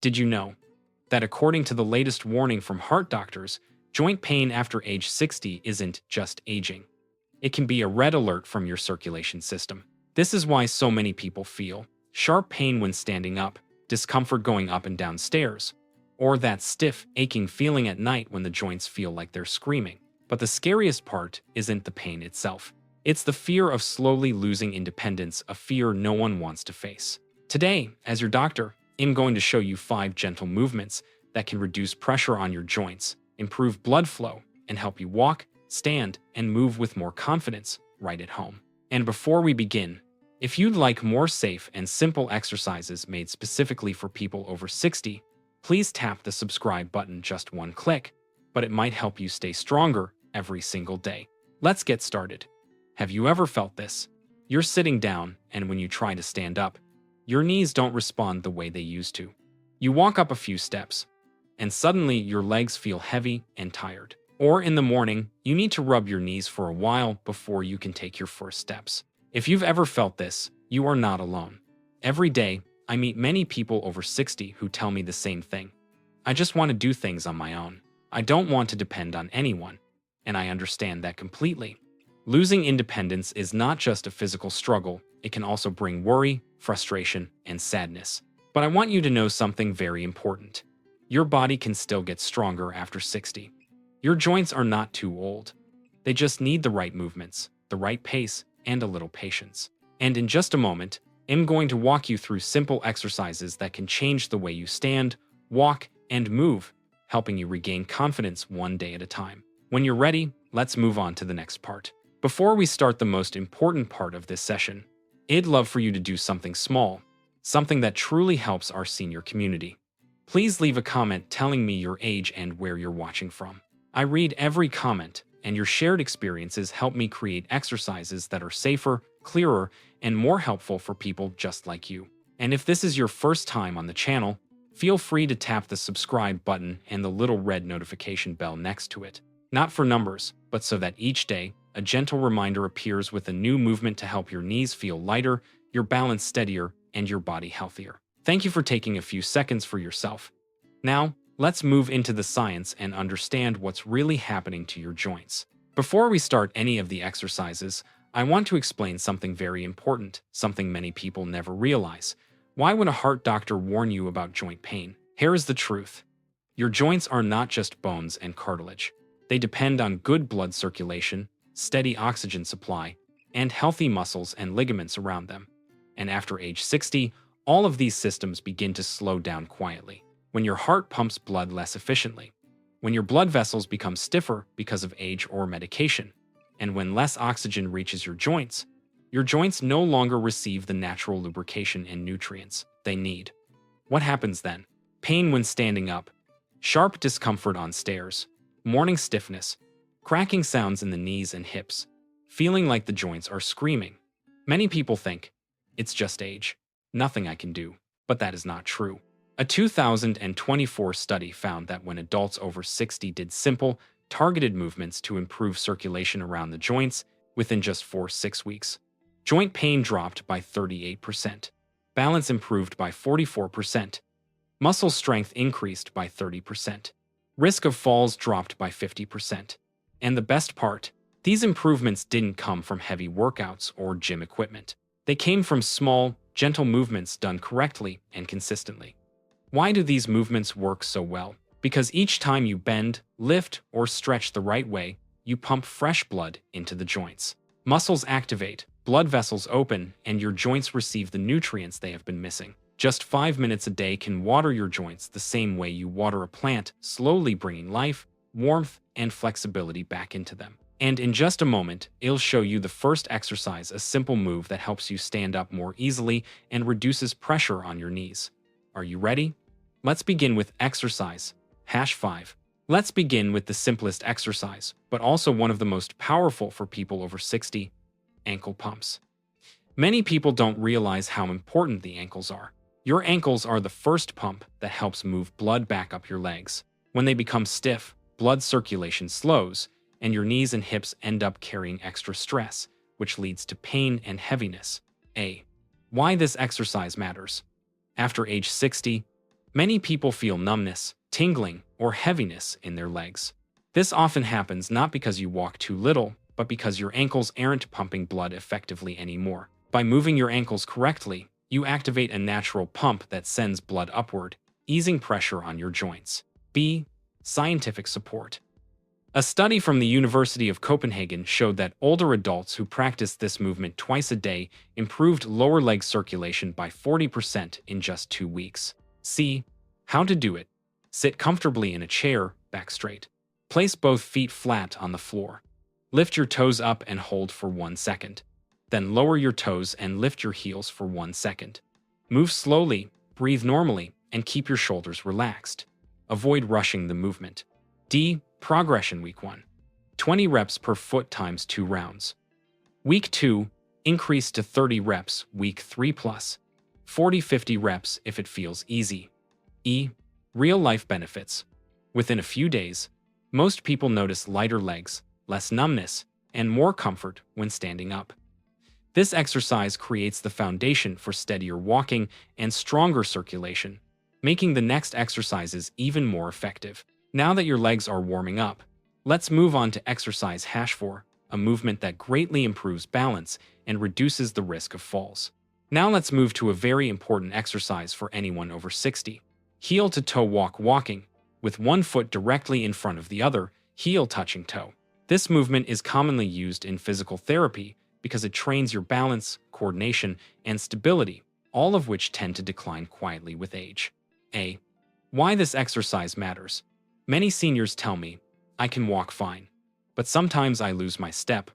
Did you know that according to the latest warning from heart doctors, joint pain after age 60 isn't just aging? It can be a red alert from your circulation system. This is why so many people feel sharp pain when standing up, discomfort going up and down stairs, or that stiff, aching feeling at night when the joints feel like they're screaming. But the scariest part isn't the pain itself. It's the fear of slowly losing independence, a fear no one wants to face. Today, as your doctor, I'm going to show you 5 gentle movements that can reduce pressure on your joints, improve blood flow, and help you walk, stand, and move with more confidence right at home. And before we begin, if you'd like more safe and simple exercises made specifically for people over 60, please tap the subscribe button, just one click, but it might help you stay stronger every single day. Let's get started. Have you ever felt this? You're sitting down, and when you try to stand up, your knees don't respond the way they used to. You walk up a few steps, and suddenly your legs feel heavy and tired. Or in the morning, you need to rub your knees for a while before you can take your first steps. If you've ever felt this, you are not alone. Every day, I meet many people over 60 who tell me the same thing. I just want to do things on my own. I don't want to depend on anyone, and I understand that completely. Losing independence is not just a physical struggle, it can also bring worry, frustration, and sadness. But I want you to know something very important. Your body can still get stronger after 60. Your joints are not too old. They just need the right movements, the right pace, and a little patience. And in just a moment, I'm going to walk you through simple exercises that can change the way you stand, walk, and move, helping you regain confidence one day at a time. When you're ready, let's move on to the next part. Before we start the most important part of this session, I'd love for you to do something small, something that truly helps our senior community. Please leave a comment telling me your age and where you're watching from. I read every comment, and your shared experiences help me create exercises that are safer, clearer, and more helpful for people just like you. And if this is your first time on the channel, feel free to tap the subscribe button and the little red notification bell next to it. Not for numbers, but so that each day, a gentle reminder appears with a new movement to help your knees feel lighter, your balance steadier, and your body healthier. Thank you for taking a few seconds for yourself. Now, let's move into the science and understand what's really happening to your joints. Before we start any of the exercises, I want to explain something very important, something many people never realize. Why would a heart doctor warn you about joint pain? Here is the truth. Your joints are not just bones and cartilage. They depend on good blood circulation, steady oxygen supply, and healthy muscles and ligaments around them. And after age 60, all of these systems begin to slow down quietly. When your heart pumps blood less efficiently, when your blood vessels become stiffer because of age or medication, and when less oxygen reaches your joints no longer receive the natural lubrication and nutrients they need. What happens then? Pain when standing up, sharp discomfort on stairs, morning stiffness, cracking sounds in the knees and hips, feeling like the joints are screaming. Many people think, it's just age, nothing I can do. But that is not true. A 2024 study found that when adults over 60 did simple, targeted movements to improve circulation around the joints within just 4-6 weeks, joint pain dropped by 38%, balance improved by 44%, muscle strength increased by 30%, risk of falls dropped by 50%. And the best part, these improvements didn't come from heavy workouts or gym equipment. They came from small, gentle movements done correctly and consistently. Why do these movements work so well? Because each time you bend, lift, or stretch the right way, you pump fresh blood into the joints. Muscles activate, blood vessels open, and your joints receive the nutrients they have been missing. Just 5 minutes a day can water your joints the same way you water a plant, slowly bringing life, warmth, and flexibility back into them. And in just a moment, I'll show you the first exercise, a simple move that helps you stand up more easily and reduces pressure on your knees. Are you ready? Let's begin with exercise. #5. Let's begin with the simplest exercise, but also one of the most powerful for people over 60, ankle pumps. Many people don't realize how important the ankles are. Your ankles are the first pump that helps move blood back up your legs. When they become stiff, blood circulation slows, and your knees and hips end up carrying extra stress, which leads to pain and heaviness. Why this exercise matters. After age 60, Many people feel numbness, tingling, or heaviness in their legs. This often happens not because you walk too little, but because your ankles aren't pumping blood effectively anymore. By moving your ankles correctly, you activate a natural pump that sends blood upward, easing pressure on your joints. B. Scientific support. A study from the University of Copenhagen showed that older adults who practiced this movement twice a day improved lower leg circulation by 40% in just 2 weeks. C. How to do it. Sit comfortably in a chair, back straight. Place both feet flat on the floor. Lift your toes up and hold for 1 second. Then lower your toes and lift your heels for 1 second. Move slowly, breathe normally, and keep your shoulders relaxed. Avoid rushing the movement. D. Progression Week 1. 20 reps per foot times 2 rounds. Week 2. Increase to 30 reps, week 3 plus. 40-50 reps if it feels easy. E. Real-life benefits. Within a few days, most people notice lighter legs, less numbness, and more comfort when standing up. This exercise creates the foundation for steadier walking and stronger circulation, making the next exercises even more effective. Now that your legs are warming up, let's move on to exercise #4, a movement that greatly improves balance and reduces the risk of falls. Now let's move to a very important exercise for anyone over 60. Heel-to-toe walking, with one foot directly in front of the other, heel touching toe. This movement is commonly used in physical therapy because it trains your balance, coordination, and stability, all of which tend to decline quietly with age. A. Why this exercise matters. Many seniors tell me, I can walk fine, but sometimes I lose my step,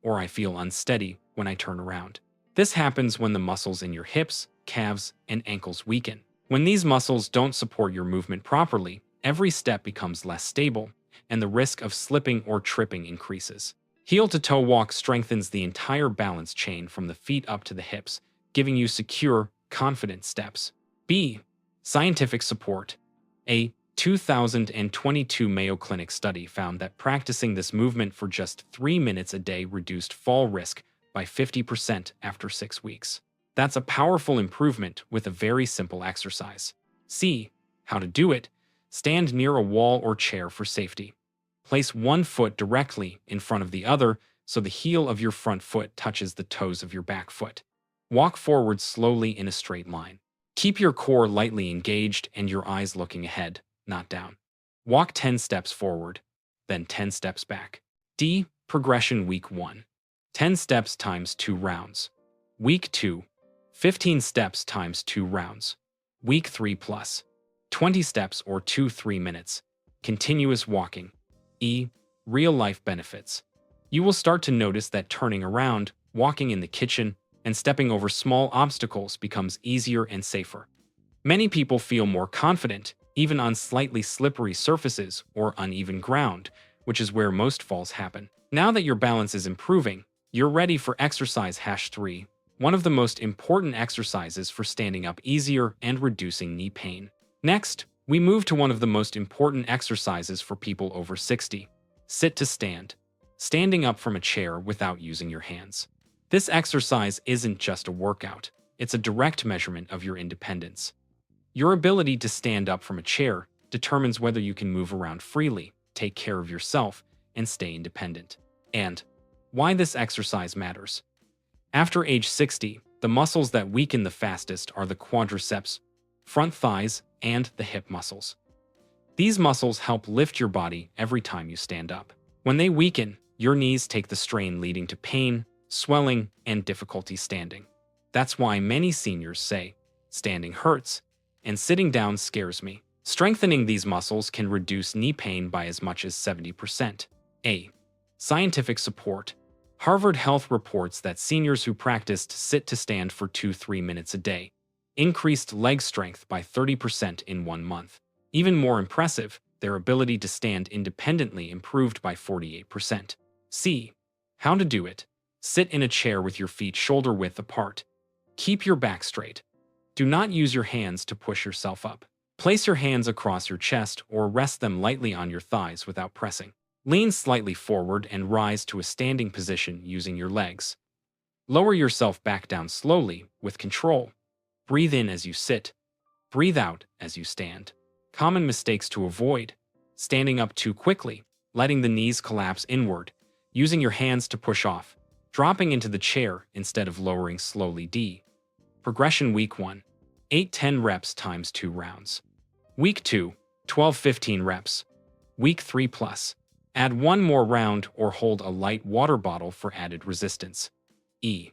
or I feel unsteady when I turn around. This happens when the muscles in your hips, calves, and ankles weaken. When these muscles don't support your movement properly, every step becomes less stable, and the risk of slipping or tripping increases. Heel-to-toe walk strengthens the entire balance chain from the feet up to the hips, giving you secure, confident steps. B. Scientific support. A 2022 Mayo Clinic study found that practicing this movement for just 3 minutes a day reduced fall risk by 50% after 6 weeks. That's a powerful improvement with a very simple exercise. C. How to do it. Stand near a wall or chair for safety. Place one foot directly in front of the other so the heel of your front foot touches the toes of your back foot. Walk forward slowly in a straight line. Keep your core lightly engaged and your eyes looking ahead, not down. Walk 10 steps forward, then 10 steps back. D. Progression Week 1. 10 steps times 2 rounds. Week 2. 15 steps times 2 rounds. Week 3 plus. 20 steps or 2-3 minutes. Continuous walking. E. Real-life benefits. You will start to notice that turning around, walking in the kitchen, and stepping over small obstacles becomes easier and safer. Many people feel more confident, even on slightly slippery surfaces or uneven ground, which is where most falls happen. Now that your balance is improving, you're ready for exercise #3, one of the most important exercises for standing up easier and reducing knee pain. Next, we move to one of the most important exercises for people over 60. Sit to stand. Standing up from a chair without using your hands. This exercise isn't just a workout, it's a direct measurement of your independence. Your ability to stand up from a chair determines whether you can move around freely, take care of yourself, and stay independent. And why this exercise matters. After age 60, the muscles that weaken the fastest are the quadriceps, front thighs, and the hip muscles. These muscles help lift your body every time you stand up. When they weaken, your knees take the strain, leading to pain, swelling, and difficulty standing. That's why many seniors say, standing hurts, and sitting down scares me. Strengthening these muscles can reduce knee pain by as much as 70%. A. Scientific support. Harvard Health reports that seniors who practiced sit to stand for 2-3 minutes a day increased leg strength by 30% in 1 month. Even more impressive, their ability to stand independently improved by 48%. C. How to do it. Sit in a chair with your feet shoulder-width apart. Keep your back straight. Do not use your hands to push yourself up. Place your hands across your chest or rest them lightly on your thighs without pressing. Lean slightly forward and rise to a standing position using your legs. Lower yourself back down slowly, with control. Breathe in as you sit. Breathe out as you stand. Common mistakes to avoid: standing up too quickly, letting the knees collapse inward, using your hands to push off, dropping into the chair instead of lowering slowly. D. Progression Week 1, 8-10 reps times 2 rounds. Week 2, 12-15 reps. Week 3 plus. Add one more round or hold a light water bottle for added resistance. E.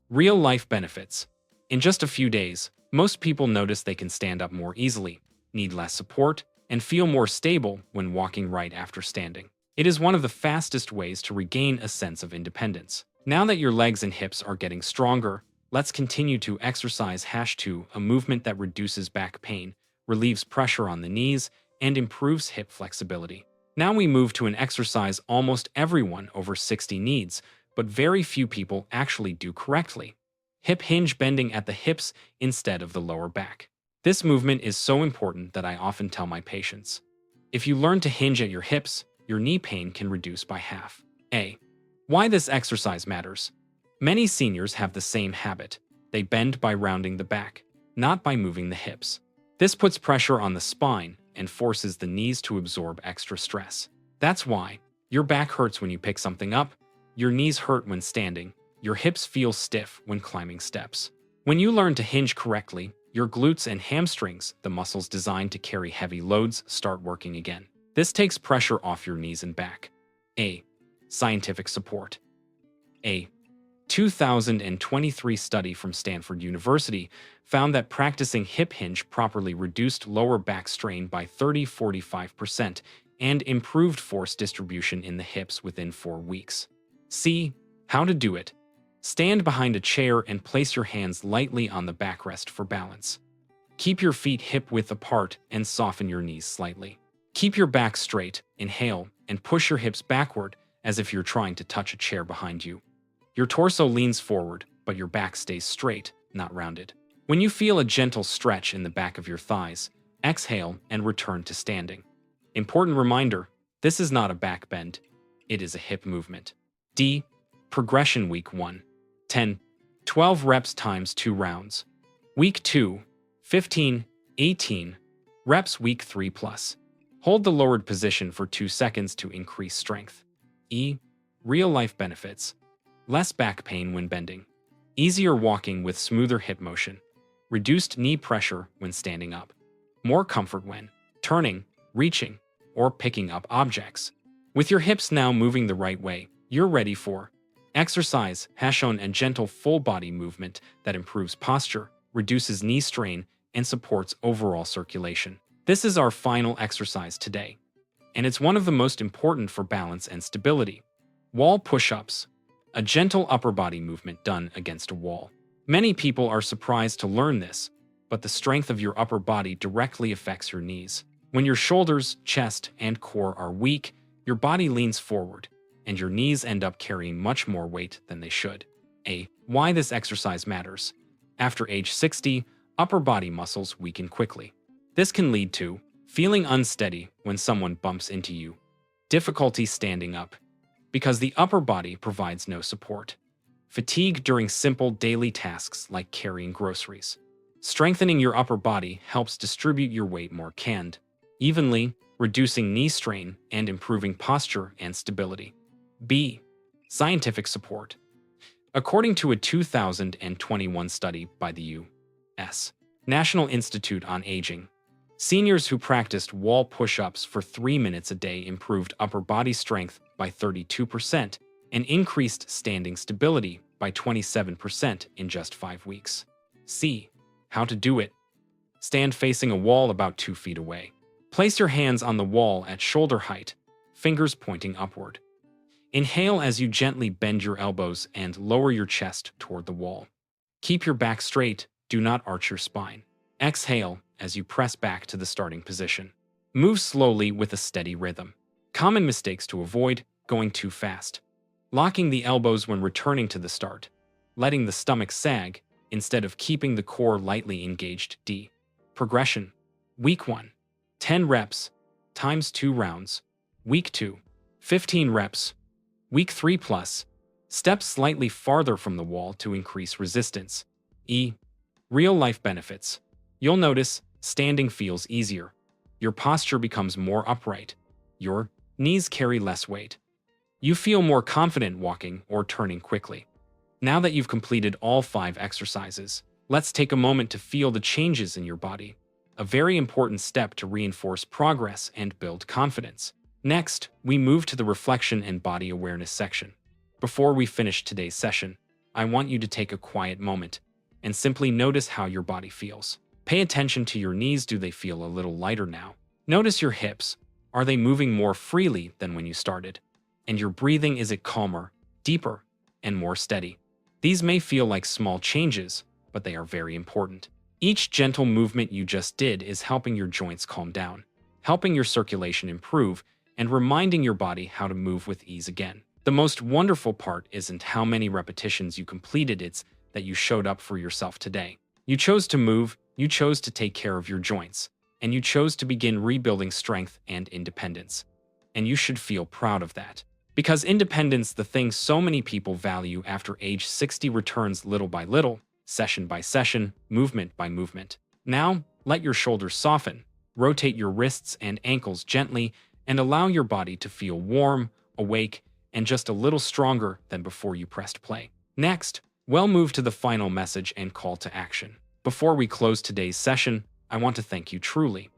Real-life benefits. In just a few days, most people notice they can stand up more easily, need less support, and feel more stable when walking right after standing. It is one of the fastest ways to regain a sense of independence. Now that your legs and hips are getting stronger, let's continue to exercise #2, a movement that reduces back pain, relieves pressure on the knees, and improves hip flexibility. Now we move to an exercise almost everyone over 60 needs, but very few people actually do correctly: hip hinge, bending at the hips instead of the lower back. This movement is so important that I often tell my patients, if you learn to hinge at your hips, your knee pain can reduce by half. A. Why this exercise matters. Many seniors have the same habit. They bend by rounding the back, not by moving the hips. This puts pressure on the spine and forces the knees to absorb extra stress. That's why your back hurts when you pick something up, your knees hurt when standing, your hips feel stiff when climbing steps. When you learn to hinge correctly, your glutes and hamstrings, the muscles designed to carry heavy loads, start working again. This takes pressure off your knees and back. A. Scientific support. A 2023 study from Stanford University found that practicing hip hinge properly reduced lower back strain by 30–45% and improved force distribution in the hips within 4 weeks. C. How to do it. Stand behind a chair and place your hands lightly on the backrest for balance. Keep your feet hip-width apart and soften your knees slightly. Keep your back straight, inhale, and push your hips backward as if you're trying to touch a chair behind you. Your torso leans forward, but your back stays straight, not rounded. When you feel a gentle stretch in the back of your thighs, exhale and return to standing. Important reminder, this is not a back bend. It is a hip movement. D. Progression Week 1, 10–12 reps times 2 rounds. Week 2, 15–18 reps. Week 3 plus. Hold the lowered position for 2 seconds to increase strength. E. Real-life benefits. Less back pain when bending. Easier walking with smoother hip motion. Reduced knee pressure when standing up. More comfort when turning, reaching, or picking up objects. With your hips now moving the right way, you're ready for exercise #1, a gentle full-body movement that improves posture, reduces knee strain, and supports overall circulation. This is our final exercise today, and it's one of the most important for balance and stability. Wall push-ups. A gentle upper body movement done against a wall. Many people are surprised to learn this, but the strength of your upper body directly affects your knees. When your shoulders, chest, and core are weak, your body leans forward, and your knees end up carrying much more weight than they should. A. Why this exercise matters. After age 60, upper body muscles weaken quickly. This can lead to feeling unsteady when someone bumps into you, difficulty standing up, because the upper body provides no support, fatigue during simple daily tasks like carrying groceries. Strengthening your upper body helps distribute your weight more evenly, reducing knee strain and improving posture and stability. B. Scientific support. According to a 2021 study by the U.S. National Institute on Aging, seniors who practiced wall push-ups for 3 minutes a day improved upper body strength by 32% and increased standing stability by 27% in just 5 weeks. C. How to do it. Stand facing a wall about 2 feet away. Place your hands on the wall at shoulder height, fingers pointing upward. Inhale as you gently bend your elbows and lower your chest toward the wall. Keep your back straight, do not arch your spine. Exhale as you press back to the starting position. Move slowly with a steady rhythm. Common mistakes to avoid: going too fast, locking the elbows when returning to the start, letting the stomach sag instead of keeping the core lightly engaged. D. Progression. Week 1, 10 reps times 2 rounds. Week 2, 15 reps. Week 3 plus. Step slightly farther from the wall to increase resistance. E. Real-life benefits. You'll notice Standing feels easier. Your posture becomes more upright. Your knees carry less weight. You feel more confident walking or turning quickly. Now that you've completed all 5 exercises, let's take a moment to feel the changes in your body, a very important step to reinforce progress and build confidence. Next, we move to the reflection and body awareness section. Before we finish today's session, I want you to take a quiet moment and simply notice how your body feels. Pay attention to your knees. Do they feel a little lighter now? Notice your hips. Are they moving more freely than when you started? And your breathing, is it calmer, deeper, and more steady? These may feel like small changes, but they are very important. Each gentle movement you just did is helping your joints calm down, helping your circulation improve, and reminding your body how to move with ease again. The most wonderful part isn't how many repetitions you completed, it's that you showed up for yourself today. You chose to move, you chose to take care of your joints, and you chose to begin rebuilding strength and independence. And you should feel proud of that. Because independence, the thing so many people value after age 60, returns little by little, session by session, movement by movement. Now, let your shoulders soften, rotate your wrists and ankles gently, and allow your body to feel warm, awake, and just a little stronger than before you pressed play. Next, we'll move to the final message and call to action. Before we close today's session, I want to thank you truly.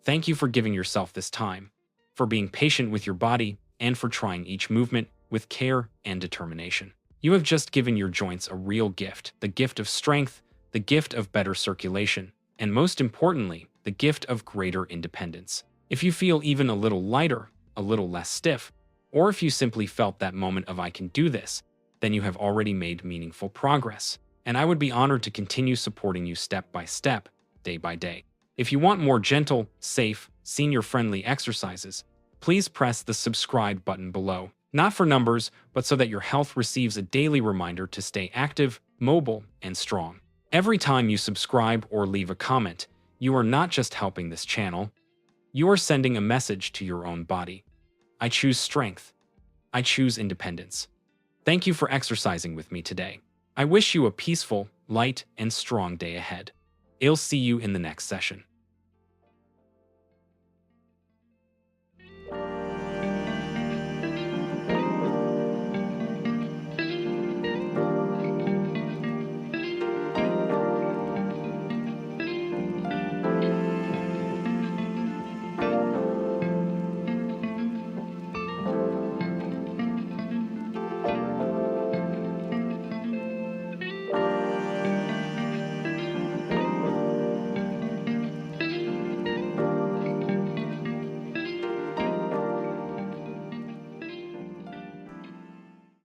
Thank you for giving yourself this time, for being patient with your body, and for trying each movement with care and determination. You have just given your joints a real gift, the gift of strength, the gift of better circulation, and most importantly, the gift of greater independence. If you feel even a little lighter, a little less stiff, or if you simply felt that moment of "I can do this," then you have already made meaningful progress. And I would be honored to continue supporting you step by step, day by day. If you want more gentle, safe, senior-friendly exercises, please press the subscribe button below. Not for numbers, but so that your health receives a daily reminder to stay active, mobile, and strong. Every time you subscribe or leave a comment, you are not just helping this channel, you are sending a message to your own body. I choose strength. I choose independence. Thank you for exercising with me today. I wish you a peaceful, light, and strong day ahead. I'll see you in the next session.